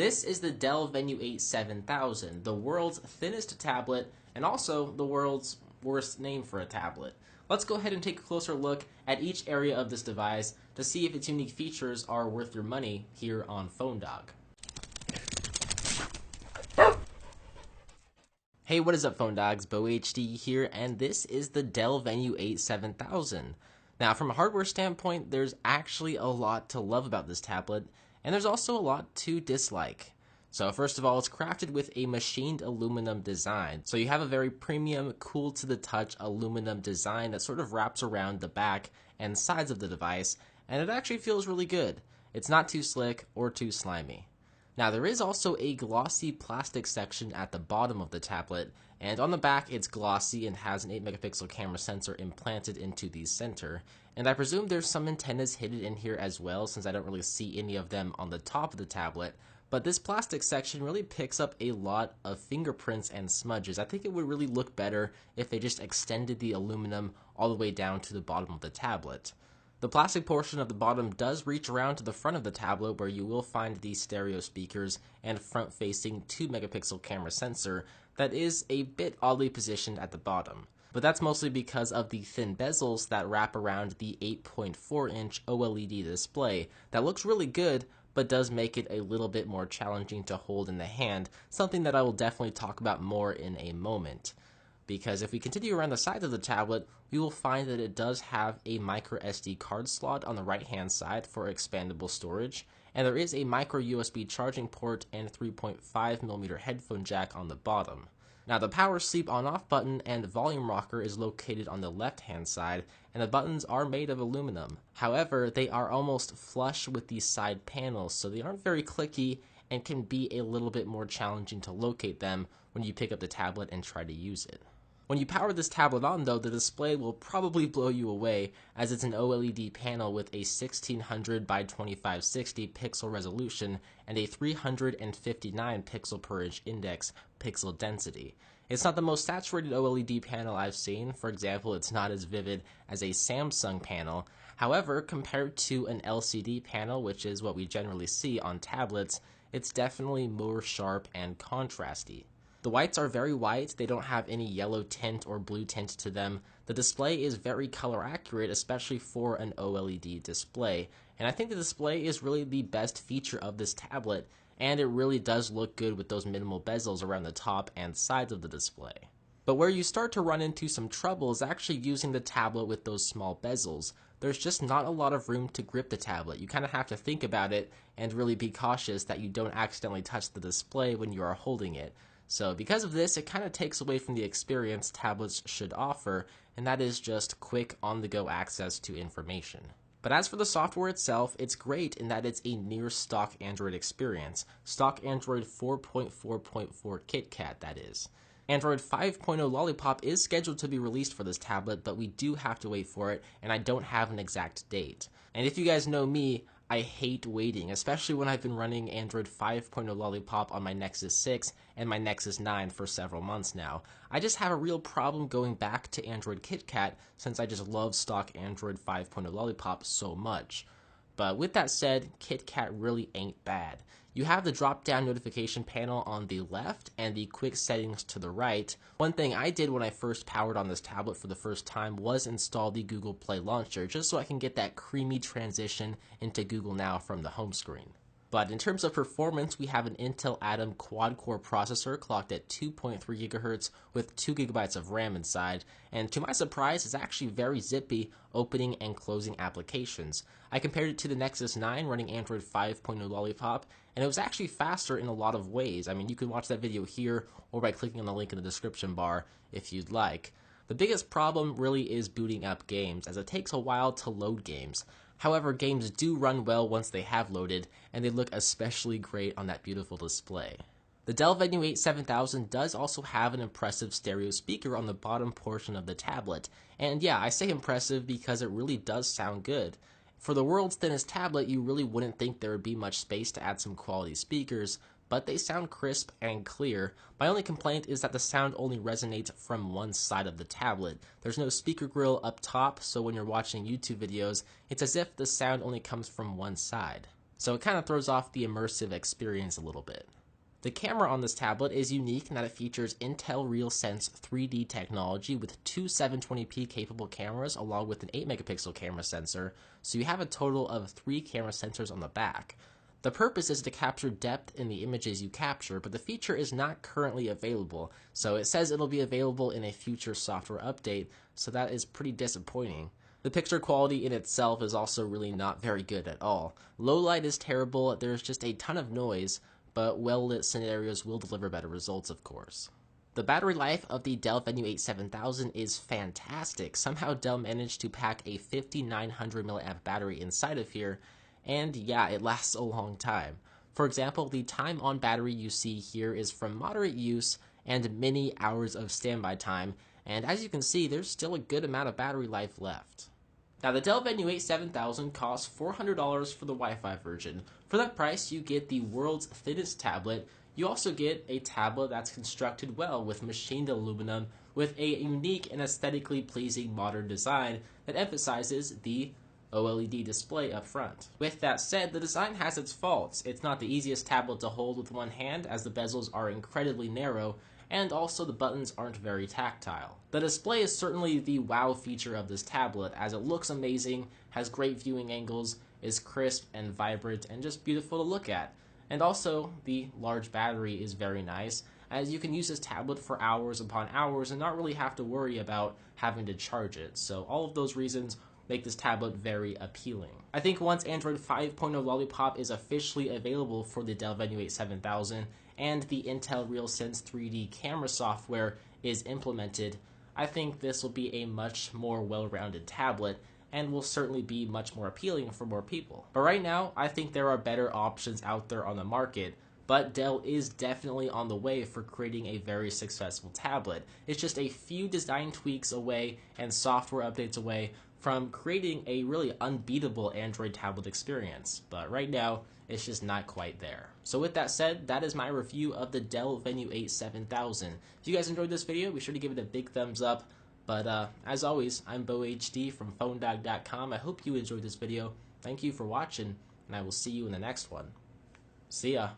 This is the Dell Venue 8 7000, the world's thinnest tablet, and also the world's worst name for a tablet. Let's go ahead and take a closer look at each area of this device to see if its unique features are worth your money here on PhoneDog. Hey, what is up, PhoneDogs? BoHD here, and this is the Dell Venue 8 7000. Now, from a hardware standpoint, there's actually a lot to love about this tablet, and there's also a lot to dislike. So first of all, it's crafted with a machined aluminum design. So you have a very premium, cool to the touch aluminum design that sort of wraps around the back and sides of the device, and it actually feels really good. It's not too slick or too slimy. Now, there is also a glossy plastic section at the bottom of the tablet, and on the back it's glossy and has an 8 megapixel camera sensor implanted into the center. And I presume there's some antennas hidden in here as well, since I don't really see any of them on the top of the tablet. But this plastic section really picks up a lot of fingerprints and smudges. I think it would really look better if they just extended the aluminum all the way down to the bottom of the tablet. The plastic portion of the bottom does reach around to the front of the tablet, where you will find the stereo speakers and front-facing 2 megapixel camera sensor that is a bit oddly positioned at the bottom. But that's mostly because of the thin bezels that wrap around the 8.4-inch OLED display that looks really good, but does make it a little bit more challenging to hold in the hand, something that I will definitely talk about more in a moment. Because if we continue around the side of the tablet, we will find that it does have a micro SD card slot on the right hand side for expandable storage, and there is a micro USB charging port and 3.5mm headphone jack on the bottom. Now, the power sleep on off button and volume rocker is located on the left hand side, and the buttons are made of aluminum. However, they are almost flush with the side panels, so they aren't very clicky and can be a little bit more challenging to locate them when you pick up the tablet and try to use it. When you power this tablet on, though, the display will probably blow you away, as it's an OLED panel with a 1600 by 2560 pixel resolution and a 359 pixel per inch index pixel density. It's not the most saturated OLED panel I've seen. For example, it's not as vivid as a Samsung panel. However, compared to an LCD panel, which is what we generally see on tablets, it's definitely more sharp and contrasty. The whites are very white, they don't have any yellow tint or blue tint to them. The display is very color accurate, especially for an OLED display, and I think the display is really the best feature of this tablet, and it really does look good with those minimal bezels around the top and sides of the display. But where you start to run into some trouble is actually using the tablet with those small bezels. There's just not a lot of room to grip the tablet. You kind of have to think about it and really be cautious that you don't accidentally touch the display when you are holding it. So because of this, it kind of takes away from the experience tablets should offer, and that is just quick on-the-go access to information. But as for the software itself, it's great in that it's a near stock Android experience. Stock Android 4.4.4 KitKat, that is. Android 5.0 Lollipop is scheduled to be released for this tablet, but we do have to wait for it, and I don't have an exact date. And if you guys know me, I hate waiting, especially when I've been running Android 5.0 Lollipop on my Nexus 6 and my Nexus 9 for several months now. I just have a real problem going back to Android KitKat since I just love stock Android 5.0 Lollipop so much. But with that said, KitKat really ain't bad. You have the drop-down notification panel on the left and the quick settings to the right. One thing I did when I first powered on this tablet for the first time was install the Google Play Launcher, just so I can get that creamy transition into Google Now from the home screen. But in terms of performance, we have an Intel Atom quad-core processor clocked at 2.3 GHz with 2 GB of RAM inside, and to my surprise, it's actually very zippy opening and closing applications. I compared it to the Nexus 9 running Android 5.0 Lollipop, and it was actually faster in a lot of ways. I mean, you can watch that video here or by clicking on the link in the description bar if you'd like. The biggest problem really is booting up games, as it takes a while to load games. However, games do run well once they have loaded, and they look especially great on that beautiful display. The Dell Venue 8 7000 does also have an impressive stereo speaker on the bottom portion of the tablet, and yeah, I say impressive because it really does sound good. For the world's thinnest tablet, you really wouldn't think there would be much space to add some quality speakers, but they sound crisp and clear. My only complaint is that the sound only resonates from one side of the tablet. There's no speaker grill up top, so when you're watching YouTube videos, it's as if the sound only comes from one side. so it kind of throws off the immersive experience a little bit. The camera on this tablet is unique in that it features Intel RealSense 3D technology with two 720p capable cameras along with an 8 megapixel camera sensor, so you have a total of 3 camera sensors on the back. The purpose is to capture depth in the images you capture, but the feature is not currently available, so it says it'll be available in a future software update, so that is pretty disappointing. The picture quality in itself is also really not very good at all. Low light is terrible, there's just a ton of noise, but well-lit scenarios will deliver better results, of course. The battery life of the Dell Venue 8 7000 is fantastic. Somehow Dell managed to pack a 5900 mAh battery inside of here, and yeah, it lasts a long time. For example, the time on battery you see here is from moderate use and many hours of standby time, and as you can see, there's still a good amount of battery life left. Now, the Dell Venue 8 7000 costs $400 for the Wi-Fi version. For that price, you get the world's thinnest tablet. You also get a tablet that's constructed well with machined aluminum with a unique and aesthetically pleasing modern design that emphasizes the OLED display up front. With that said, the design has its faults. It's not the easiest tablet to hold with one hand, as the bezels are incredibly narrow, and also the buttons aren't very tactile. The display is certainly the wow feature of this tablet, as it looks amazing, has great viewing angles, is crisp and vibrant, and just beautiful to look at. And also, the large battery is very nice, as you can use this tablet for hours upon hours and not really have to worry about having to charge it. So all of those reasons make this tablet very appealing. I think once Android 5.0 Lollipop is officially available for the Dell Venue 8 7000 and the Intel RealSense 3D camera software is implemented, I think this will be a much more well-rounded tablet and will certainly be much more appealing for more people. But right now, I think there are better options out there on the market, but Dell is definitely on the way for creating a very successful tablet. It's just a few design tweaks away and software updates away from creating a really unbeatable Android tablet experience, but right now, it's just not quite there. So with that said, that is my review of the Dell Venue 8 7000. If you guys enjoyed this video, be sure to give it a big thumbs up. But as always, I'm BoHD from PhoneDog.com. I hope you enjoyed this video. Thank you for watching, and I will see you in the next one. See ya.